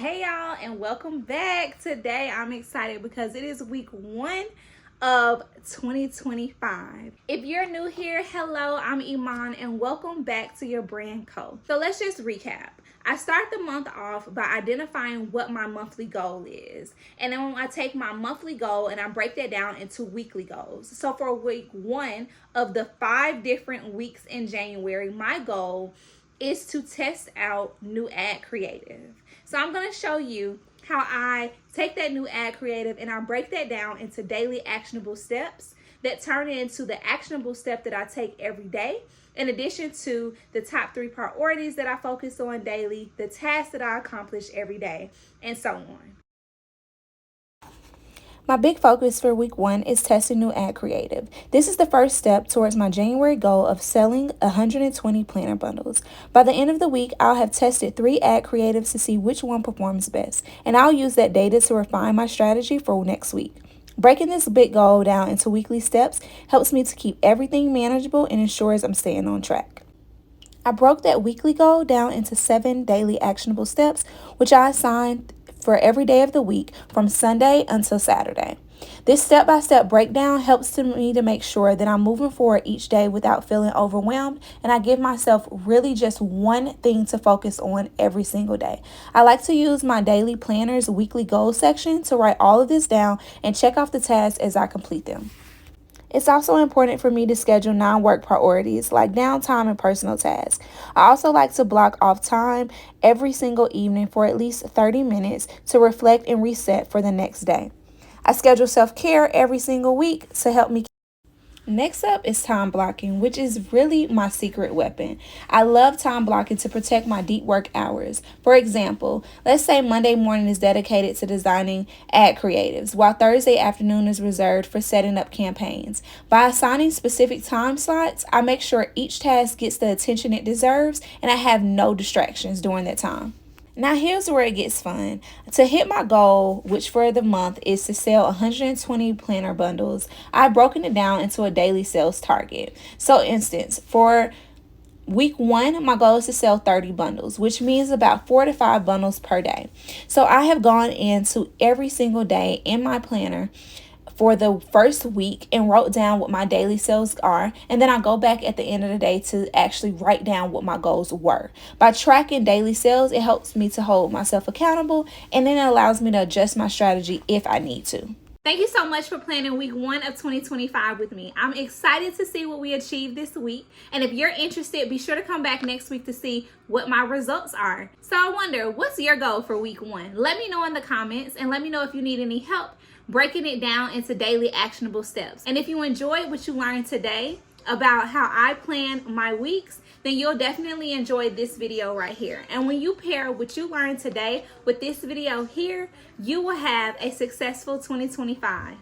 Hey y'all, and welcome back. Today I'm excited because it is week 1 of 2025. If you're new here, hello, I'm Iman and welcome back to your brand co. So let's just recap. I start the month off by identifying what my monthly goal is. And then I take my monthly goal and I break that down into weekly goals. So for week 1 of the 5 different weeks in January, my goal is to test out new ad creative. So I'm going to show you how I take that new ad creative and I break that down into daily actionable steps that turn into the actionable step that I take every day, in addition to the top 3 priorities that I focus on daily, the tasks that I accomplish every day, and so on. My big focus for week 1 is testing new ad creative. This is the first step towards my January goal of selling 120 planner bundles. By the end of the week, I'll have tested 3 ad creatives to see which one performs best, and I'll use that data to refine my strategy for next week. Breaking this big goal down into weekly steps helps me to keep everything manageable and ensures I'm staying on track. I broke that weekly goal down into 7 daily actionable steps, which I assigned for every day of the week from Sunday until Saturday. This step-by-step breakdown helps me to make sure that I'm moving forward each day without feeling overwhelmed, and I give myself really just one thing to focus on every single day. I like to use my daily planner's weekly goals section to write all of this down and check off the tasks as I complete them. It's also important for me to schedule non-work priorities like downtime and personal tasks. I also like to block off time every single evening for at least 30 minutes to reflect and reset for the next day. I schedule self-care every single week to help me. Next up is time blocking, which is really my secret weapon. I love time blocking to protect my deep work hours. For example, let's say Monday morning is dedicated to designing ad creatives, while Thursday afternoon is reserved for setting up campaigns. By assigning specific time slots, I make sure each task gets the attention it deserves and I have no distractions during that time. Now here's where it gets fun. To hit my goal, which for the month is to sell 120 planner bundles, I've broken it down into a daily sales target. So instance, for week 1, my goal is to sell 30 bundles, which means about 4 to 5 bundles per day. So I have gone into every single day in my planner for the first week and wrote down what my daily sales are, and then I go back at the end of the day to actually write down what my goals were. By tracking daily sales, it helps me to hold myself accountable, and then it allows me to adjust my strategy if I need to. Thank you so much for planning week 1 of 2025 with me. I'm excited to see what we achieve this week. And if you're interested, be sure to come back next week to see what my results are. So I wonder, what's your goal for week 1? Let me know in the comments and let me know if you need any help breaking it down into daily actionable steps. And if you enjoyed what you learned today about how I plan my weeks, then you'll definitely enjoy this video right here. And when you pair what you learned today with this video here, you will have a successful 2025.